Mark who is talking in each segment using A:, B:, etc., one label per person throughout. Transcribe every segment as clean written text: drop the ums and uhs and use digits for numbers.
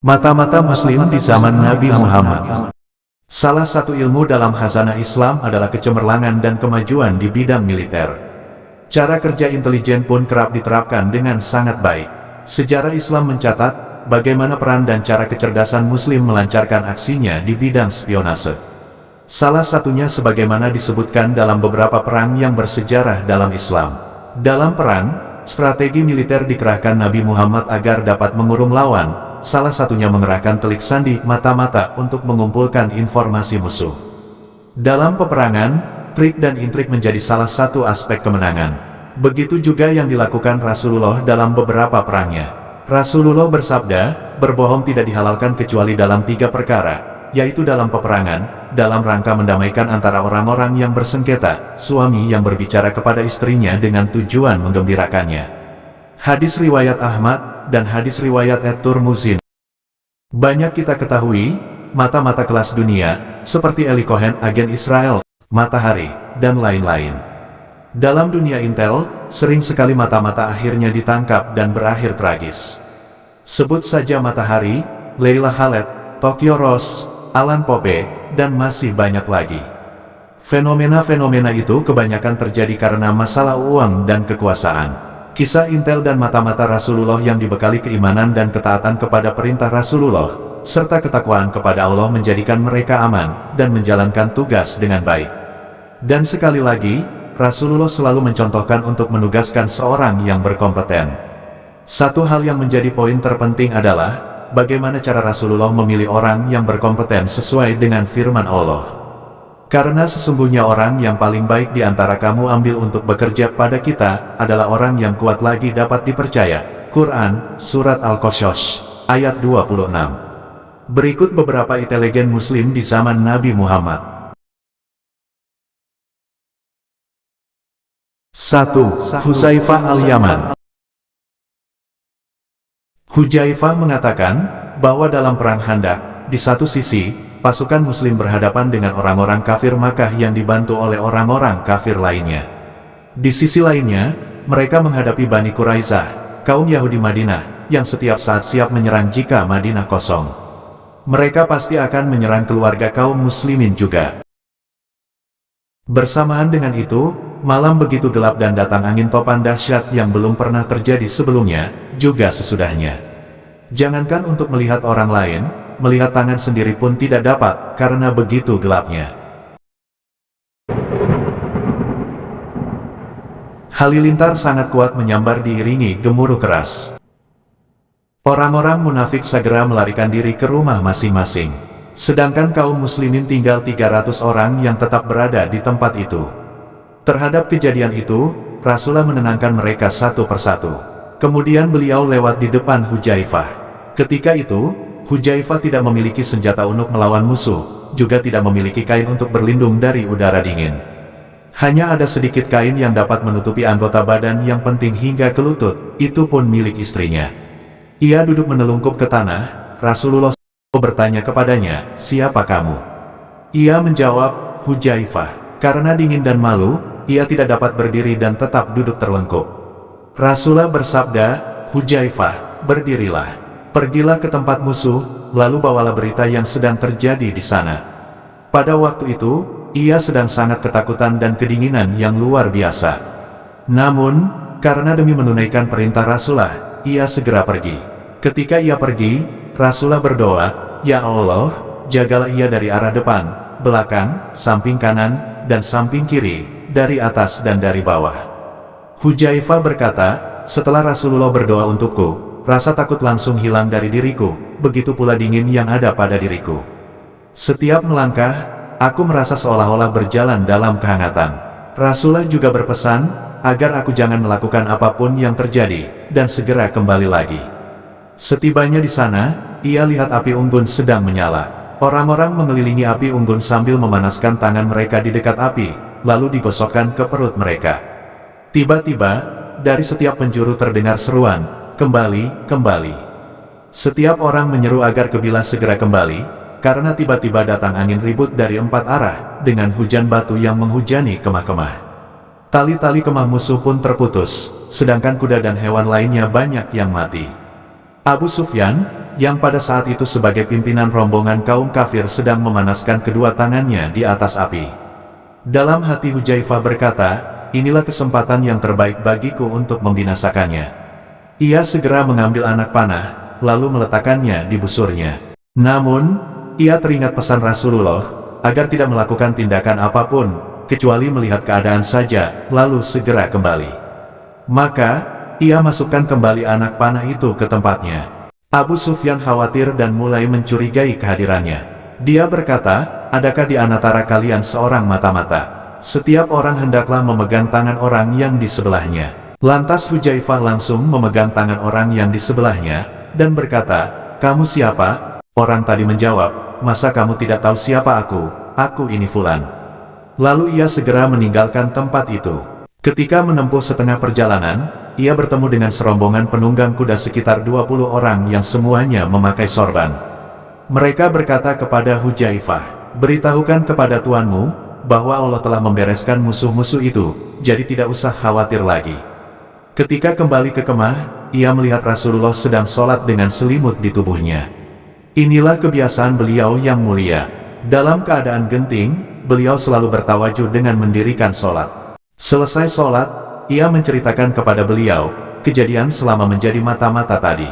A: Mata-mata Muslim di zaman Nabi Muhammad. Salah satu ilmu dalam khazanah Islam adalah kecemerlangan dan kemajuan di bidang militer. Cara kerja intelijen pun kerap diterapkan dengan sangat baik. Sejarah Islam mencatat bagaimana peran dan cara kecerdasan Muslim melancarkan aksinya di bidang spionase. Salah satunya sebagaimana disebutkan dalam beberapa perang yang bersejarah dalam Islam. Dalam perang, strategi militer dikerahkan Nabi Muhammad agar dapat mengurung lawan. Salah satunya mengerahkan telik sandi mata-mata untuk mengumpulkan informasi musuh. Dalam peperangan, trik dan intrik menjadi salah satu aspek kemenangan. Begitu juga yang dilakukan Rasulullah dalam beberapa perangnya. Rasulullah bersabda, berbohong tidak dihalalkan kecuali dalam 3 perkara, yaitu dalam peperangan, dalam rangka mendamaikan antara orang-orang yang bersengketa, suami yang berbicara kepada istrinya dengan tujuan menggembirakannya. Hadis riwayat Ahmad dan hadis riwayat At-Tirmidzi. Banyak kita ketahui, mata-mata kelas dunia, seperti Eli Cohen agen Israel, Matahari, dan lain-lain. Dalam dunia intel, sering sekali mata-mata akhirnya ditangkap dan berakhir tragis. Sebut saja Matahari, Leila Khaled, Tokyo Rose, Alan Pope, dan masih banyak lagi. Fenomena-fenomena itu kebanyakan terjadi karena masalah uang dan kekuasaan. Kisah intel dan mata-mata Rasulullah yang dibekali keimanan dan ketaatan kepada perintah Rasulullah, serta ketakwaan kepada Allah menjadikan mereka aman, dan menjalankan tugas dengan baik. Dan sekali lagi, Rasulullah selalu mencontohkan untuk menugaskan seorang yang berkompeten. Satu hal yang menjadi poin terpenting adalah, bagaimana cara Rasulullah memilih orang yang berkompeten sesuai dengan firman Allah. Karena sesungguhnya orang yang paling baik di antara kamu ambil untuk bekerja pada kita, adalah orang yang kuat lagi dapat dipercaya. Quran, Surat Al-Qasas, ayat 26. Berikut beberapa intelijen Muslim di zaman Nabi Muhammad. 1. Huzaifah Al-Yaman. Huzaifah mengatakan, bahwa dalam perang Khandaq, di satu sisi, pasukan Muslim berhadapan dengan orang-orang kafir Makkah yang dibantu oleh orang-orang kafir lainnya. Di sisi lainnya, mereka menghadapi Bani Quraisyah, kaum Yahudi Madinah, yang setiap saat siap menyerang jika Madinah kosong. Mereka pasti akan menyerang keluarga kaum Muslimin juga. Bersamaan dengan itu, malam begitu gelap dan datang angin topan dahsyat yang belum pernah terjadi sebelumnya, juga sesudahnya. Jangankan untuk melihat orang lain, melihat tangan sendiri pun tidak dapat, karena begitu gelapnya. Halilintar sangat kuat menyambar diiringi gemuruh keras. Orang-orang munafik segera melarikan diri ke rumah masing-masing. Sedangkan kaum muslimin tinggal 300 orang yang tetap berada di tempat itu. Terhadap kejadian itu, Rasulullah menenangkan mereka satu persatu. Kemudian beliau lewat di depan Huzaifah. Ketika itu, Huzaifah tidak memiliki senjata untuk melawan musuh, juga tidak memiliki kain untuk berlindung dari udara dingin. Hanya ada sedikit kain yang dapat menutupi anggota badan yang penting hingga ke lutut, itu pun milik istrinya. Ia duduk menelungkup ke tanah. Rasulullah bertanya kepadanya, "Siapa kamu?" Ia menjawab, "Huzaifah." Karena dingin dan malu, ia tidak dapat berdiri dan tetap duduk terlengkup. Rasulullah bersabda, "Huzaifah, berdirilah. Pergilah ke tempat musuh, lalu bawalah berita yang sedang terjadi di sana." Pada waktu itu, ia sedang sangat ketakutan dan kedinginan yang luar biasa. Namun, karena demi menunaikan perintah Rasulullah, ia segera pergi. Ketika ia pergi, Rasulullah berdoa, "Ya Allah, jagalah ia dari arah depan, belakang, samping kanan, dan samping kiri, dari atas dan dari bawah." Huzaifah berkata, "Setelah Rasulullah berdoa untukku, rasa takut langsung hilang dari diriku, begitu pula dingin yang ada pada diriku. Setiap melangkah, aku merasa seolah-olah berjalan dalam kehangatan." Rasulullah juga berpesan, agar aku jangan melakukan apapun yang terjadi, dan segera kembali lagi. Setibanya di sana, ia lihat api unggun sedang menyala. Orang-orang mengelilingi api unggun sambil memanaskan tangan mereka di dekat api, lalu digosokkan ke perut mereka. Tiba-tiba, dari setiap penjuru terdengar seruan, "Kembali, kembali." Setiap orang menyeru agar kebilah segera kembali, karena tiba-tiba datang angin ribut dari 4 arah, dengan hujan batu yang menghujani kemah-kemah. Tali-tali kemah musuh pun terputus, sedangkan kuda dan hewan lainnya banyak yang mati. Abu Sufyan, yang pada saat itu sebagai pimpinan rombongan kaum kafir sedang memanaskan kedua tangannya di atas api. Dalam hati Hudzaifah berkata, inilah kesempatan yang terbaik bagiku untuk membinasakannya. Ia segera mengambil anak panah, lalu meletakkannya di busurnya. Namun, ia teringat pesan Rasulullah, agar tidak melakukan tindakan apapun, kecuali melihat keadaan saja, lalu segera kembali. Maka, ia masukkan kembali anak panah itu ke tempatnya. Abu Sufyan khawatir dan mulai mencurigai kehadirannya. Dia berkata, adakah di antara kalian seorang mata-mata? Setiap orang hendaklah memegang tangan orang yang di sebelahnya. Lantas Hudzaifah langsung memegang tangan orang yang di sebelahnya, dan berkata, kamu siapa? Orang tadi menjawab, masa kamu tidak tahu siapa aku? Aku ini Fulan. Lalu ia segera meninggalkan tempat itu. Ketika menempuh setengah perjalanan, ia bertemu dengan serombongan penunggang kuda sekitar 20 orang yang semuanya memakai sorban. Mereka berkata kepada Hudzaifah, beritahukan kepada tuanmu, bahwa Allah telah membereskan musuh-musuh itu, jadi tidak usah khawatir lagi. Ketika kembali ke kemah, ia melihat Rasulullah sedang sholat dengan selimut di tubuhnya. Inilah kebiasaan beliau yang mulia. Dalam keadaan genting, beliau selalu bertawajuh dengan mendirikan sholat. Selesai sholat, ia menceritakan kepada beliau, kejadian selama menjadi mata-mata tadi.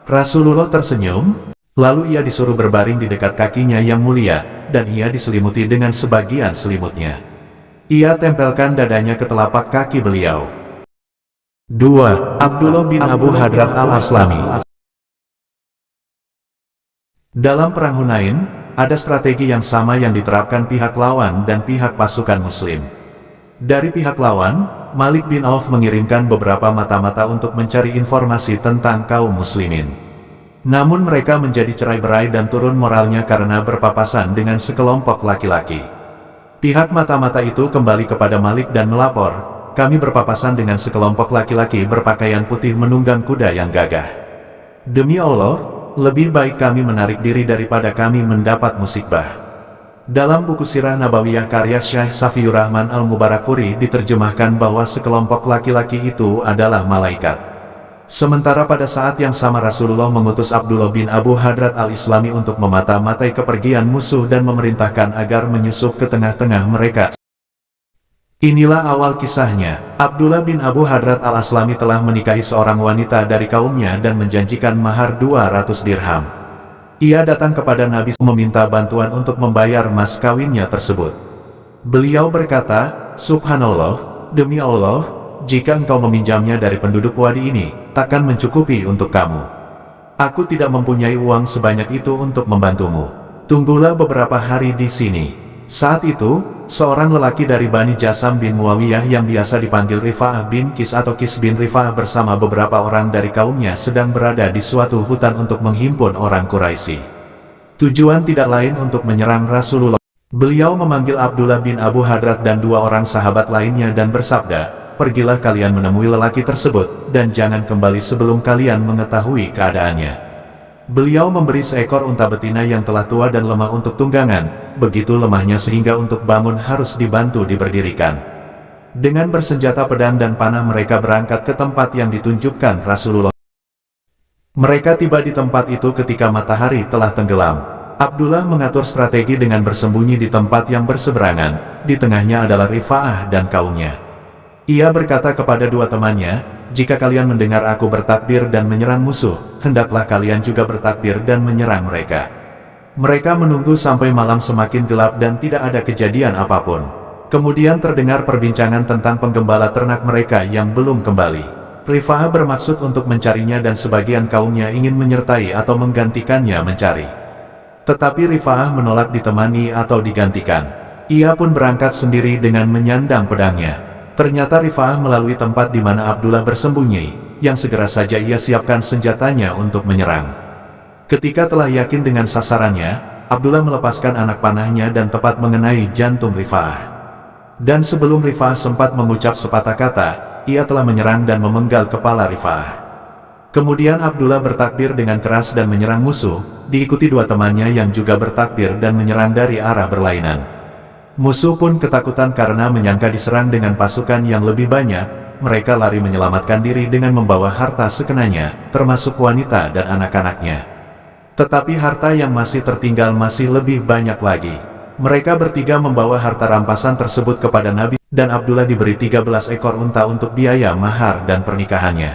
A: Rasulullah tersenyum, lalu ia disuruh berbaring di dekat kakinya yang mulia, dan ia diselimuti dengan sebagian selimutnya. Ia tempelkan dadanya ke telapak kaki beliau. 2. Abdullah bin Abu Hadrat al-Aslami. Dalam Perang Hunain, ada strategi yang sama yang diterapkan pihak lawan dan pihak pasukan muslim. Dari pihak lawan, Malik bin Auf mengirimkan beberapa mata-mata untuk mencari informasi tentang kaum muslimin. Namun mereka menjadi cerai-berai dan turun moralnya karena berpapasan dengan sekelompok laki-laki. Pihak mata-mata itu kembali kepada Malik dan melapor, kami berpapasan dengan sekelompok laki-laki berpakaian putih menunggang kuda yang gagah. Demi Allah, lebih baik kami menarik diri daripada kami mendapat musibah. Dalam buku Sirah Nabawiyah karya Syekh Safiyur Rahman Al-Mubarakfuri diterjemahkan bahwa sekelompok laki-laki itu adalah malaikat. Sementara pada saat yang sama Rasulullah mengutus Abdullah bin Abu Hadrat al-Islami untuk memata-matai kepergian musuh dan memerintahkan agar menyusup ke tengah-tengah mereka. Inilah awal kisahnya. Abdullah bin Abu Hadrat al-Aslami telah menikahi seorang wanita dari kaumnya dan menjanjikan mahar 200 dirham. Ia datang kepada Nabi meminta bantuan untuk membayar mas kawinnya tersebut. Beliau berkata, Subhanallah, demi Allah, jika engkau meminjamnya dari penduduk wadi ini, takkan mencukupi untuk kamu. Aku tidak mempunyai uang sebanyak itu untuk membantumu. Tunggulah beberapa hari di sini. Saat itu, seorang lelaki dari Bani Jasam bin Muawiyah yang biasa dipanggil Rifa'ah bin Kis atau Kis bin Rifa'ah bersama beberapa orang dari kaumnya sedang berada di suatu hutan untuk menghimpun orang Quraisy. Tujuan tidak lain untuk menyerang Rasulullah. Beliau memanggil Abdullah bin Abu Hadrat dan 2 orang sahabat lainnya dan bersabda, pergilah kalian menemui lelaki tersebut, dan jangan kembali sebelum kalian mengetahui keadaannya. Beliau memberi seekor unta betina yang telah tua dan lemah untuk tunggangan, begitu lemahnya sehingga untuk bangun harus dibantu diberdirikan. Dengan bersenjata pedang dan panah mereka berangkat ke tempat yang ditunjukkan Rasulullah. Mereka tiba di tempat itu ketika matahari telah tenggelam. Abdullah mengatur strategi dengan bersembunyi di tempat yang berseberangan, di tengahnya adalah Rifa'ah dan kaumnya. Ia berkata kepada 2 temannya, jika kalian mendengar aku bertakbir dan menyerang musuh, hendaklah kalian juga bertakbir dan menyerang mereka. Mereka menunggu sampai malam semakin gelap dan tidak ada kejadian apapun. Kemudian terdengar perbincangan tentang penggembala ternak mereka yang belum kembali. Rifa'ah bermaksud untuk mencarinya dan sebagian kaumnya ingin menyertai atau menggantikannya mencari. Tetapi Rifa'ah menolak ditemani atau digantikan. Ia pun berangkat sendiri dengan menyandang pedangnya. Ternyata Rifa'ah melalui tempat di mana Abdullah bersembunyi, yang segera saja ia siapkan senjatanya untuk menyerang. Ketika telah yakin dengan sasarannya, Abdullah melepaskan anak panahnya dan tepat mengenai jantung Rifa'ah. Dan sebelum Rifa'ah sempat mengucap sepatah kata, ia telah menyerang dan memenggal kepala Rifa'ah. Kemudian Abdullah bertakbir dengan keras dan menyerang musuh, diikuti 2 temannya yang juga bertakbir dan menyerang dari arah berlainan. Musuh pun ketakutan karena menyangka diserang dengan pasukan yang lebih banyak. Mereka lari menyelamatkan diri dengan membawa harta sekenanya, termasuk wanita dan anak-anaknya. Tetapi harta yang masih tertinggal masih lebih banyak lagi. Mereka bertiga membawa harta rampasan tersebut kepada Nabi, dan Abdullah diberi 13 ekor unta untuk biaya mahar dan pernikahannya.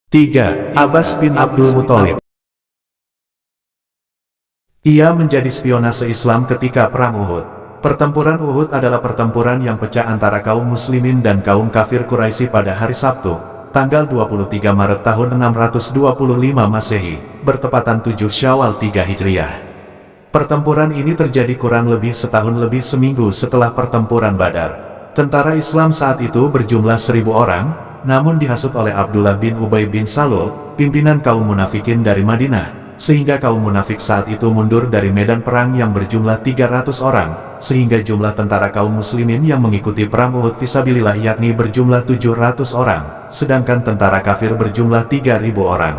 A: 3. Abbas bin Abdul Muthalib. Ia menjadi spionase Islam ketika Perang Uhud. Pertempuran Uhud adalah pertempuran yang pecah antara kaum muslimin dan kaum kafir Quraisy pada hari Sabtu, tanggal 23 Maret tahun 625 Masehi, bertepatan 7 Syawal 3 Hijriah. Pertempuran ini terjadi kurang lebih setahun lebih seminggu setelah pertempuran Badar. Tentara Islam saat itu berjumlah 1000 orang, namun dihasut oleh Abdullah bin Ubay bin Salul, pimpinan kaum munafikin dari Madinah, sehingga kaum munafik saat itu mundur dari medan perang yang berjumlah 300 orang, sehingga jumlah tentara kaum muslimin yang mengikuti perang Uhud fisabilillah yakni berjumlah 700 orang, sedangkan tentara kafir berjumlah 3000 orang.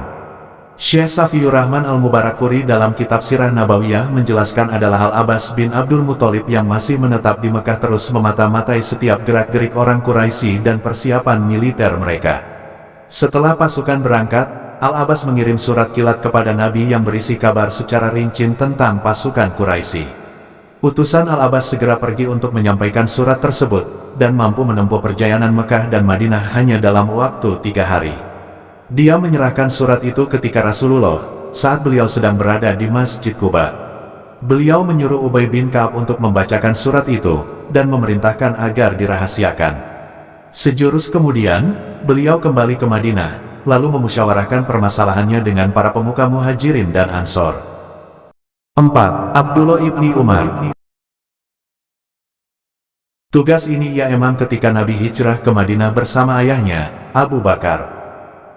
A: Syekh Safiyur Rahman Al-Mubarakfuri dalam kitab Sirah Nabawiyah menjelaskan adalah Al-Abbas bin Abdul Muthalib yang masih menetap di Mekah terus memata-matai setiap gerak-gerik orang Quraisy dan persiapan militer mereka. Setelah pasukan berangkat, Al-Abbas mengirim surat kilat kepada Nabi yang berisi kabar secara rinci tentang pasukan Quraisy. Utusan Al-Abbas segera pergi untuk menyampaikan surat tersebut, dan mampu menempuh perjalanan Mekah dan Madinah hanya dalam waktu 3 hari. Dia menyerahkan surat itu ketika Rasulullah, saat beliau sedang berada di Masjid Quba. Beliau menyuruh Ubay bin Ka'ab untuk membacakan surat itu, dan memerintahkan agar dirahasiakan. Sejurus kemudian, beliau kembali ke Madinah, lalu memusyawarahkan permasalahannya dengan para pemuka Muhajirin dan Ansor. 4. Abdullah ibni Umar. Tugas ini ia emang ketika Nabi hijrah ke Madinah bersama ayahnya, Abu Bakar.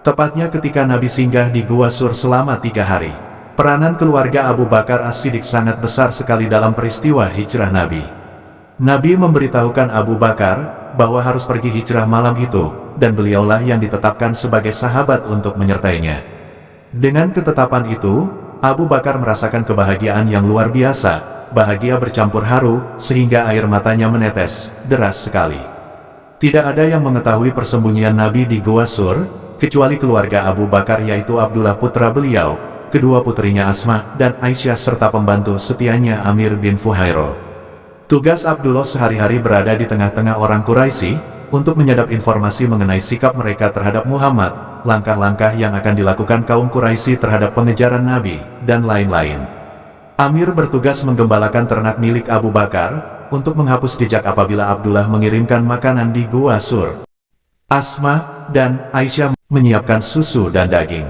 A: Tepatnya ketika Nabi singgah di Gua Sur selama 3 hari. Peranan keluarga Abu Bakar As-Siddiq sangat besar sekali dalam peristiwa hijrah Nabi. Nabi memberitahukan Abu Bakar bahwa harus pergi hijrah malam itu, dan beliaulah yang ditetapkan sebagai sahabat untuk menyertainya. Dengan ketetapan itu, Abu Bakar merasakan kebahagiaan yang luar biasa, bahagia bercampur haru, sehingga air matanya menetes, deras sekali. Tidak ada yang mengetahui persembunyian Nabi di Gua Sur, kecuali keluarga Abu Bakar yaitu Abdullah putra beliau, kedua putrinya Asma dan Aisyah serta pembantu setianya Amir bin Fuhairo. Tugas Abdullah sehari-hari berada di tengah-tengah orang Quraisy, untuk menyadap informasi mengenai sikap mereka terhadap Muhammad, langkah-langkah yang akan dilakukan kaum Quraisy terhadap pengejaran Nabi, dan lain-lain. Amir bertugas menggembalakan ternak milik Abu Bakar, untuk menghapus jejak apabila Abdullah mengirimkan makanan di Gua Sur. Asma dan Aisyah menyiapkan susu dan daging.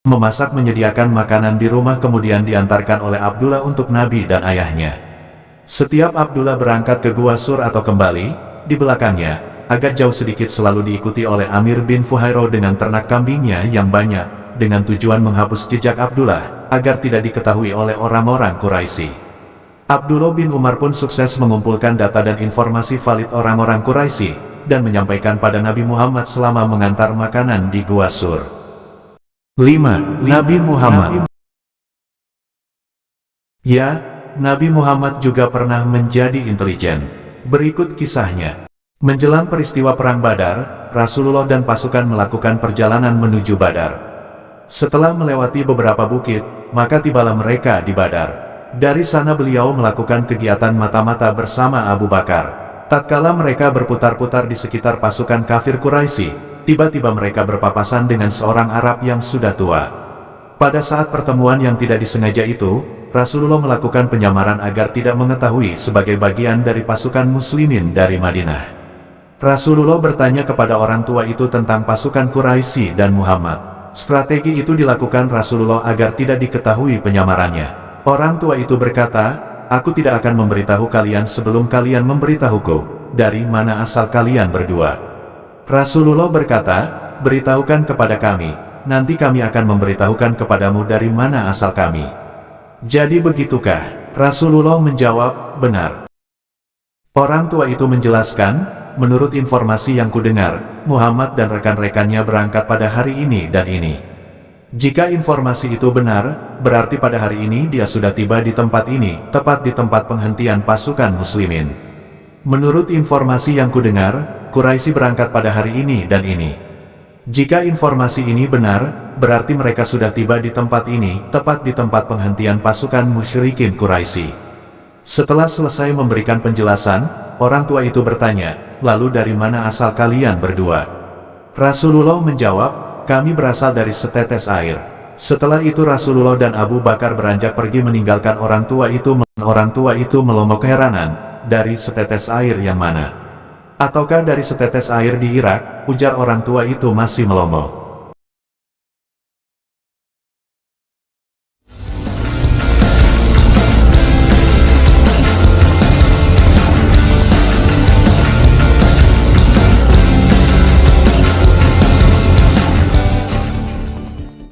A: Memasak menyediakan makanan di rumah kemudian diantarkan oleh Abdullah untuk Nabi dan ayahnya. Setiap Abdullah berangkat ke Gua Sur atau kembali, di belakangnya, agak jauh sedikit selalu diikuti oleh Amir bin Fuhairo dengan ternak kambingnya yang banyak, dengan tujuan menghapus jejak Abdullah, agar tidak diketahui oleh orang-orang Quraisy. Abdullah bin Umar pun sukses mengumpulkan data dan informasi valid orang-orang Quraisy, dan menyampaikan pada Nabi Muhammad selama mengantar makanan di Gua Sur. 5. Nabi Muhammad. Ya, Nabi Muhammad juga pernah menjadi intelijen. Berikut kisahnya. Menjelang peristiwa Perang Badar, Rasulullah dan pasukan melakukan perjalanan menuju Badar. Setelah melewati beberapa bukit, maka tibalah mereka di Badar. Dari sana beliau melakukan kegiatan mata-mata bersama Abu Bakar. Tatkala mereka berputar-putar di sekitar pasukan kafir Quraisy, tiba-tiba mereka berpapasan dengan seorang Arab yang sudah tua. Pada saat pertemuan yang tidak disengaja itu, Rasulullah melakukan penyamaran agar tidak mengetahui sebagai bagian dari pasukan muslimin dari Madinah. Rasulullah bertanya kepada orang tua itu tentang pasukan Quraisy dan Muhammad. Strategi itu dilakukan Rasulullah agar tidak diketahui penyamarannya. Orang tua itu berkata, "Aku tidak akan memberitahu kalian sebelum kalian memberitahuku, dari mana asal kalian berdua." Rasulullah berkata, "Beritahukan kepada kami, nanti kami akan memberitahukan kepadamu dari mana asal kami." Jadi begitukah? Rasulullah menjawab, "Benar." Orang tua itu menjelaskan, "Menurut informasi yang kudengar, Muhammad dan rekan-rekannya berangkat pada hari ini dan ini. Jika informasi itu benar, berarti pada hari ini dia sudah tiba di tempat ini, tepat di tempat penghentian pasukan muslimin. Menurut informasi yang kudengar, Quraisy berangkat pada hari ini dan ini." Jika informasi ini benar, berarti mereka sudah tiba di tempat ini, tepat di tempat penghentian pasukan musyrikin Quraisy. Setelah selesai memberikan penjelasan, orang tua itu bertanya, "Lalu dari mana asal kalian berdua?" Rasulullah menjawab, "Kami berasal dari setetes air." Setelah itu Rasulullah dan Abu Bakar beranjak pergi meninggalkan orang tua itu. Orang tua itu melongo keheranan, "Dari setetes air yang mana? Ataukah dari setetes air di Irak?" ujar orang tua itu masih melongo.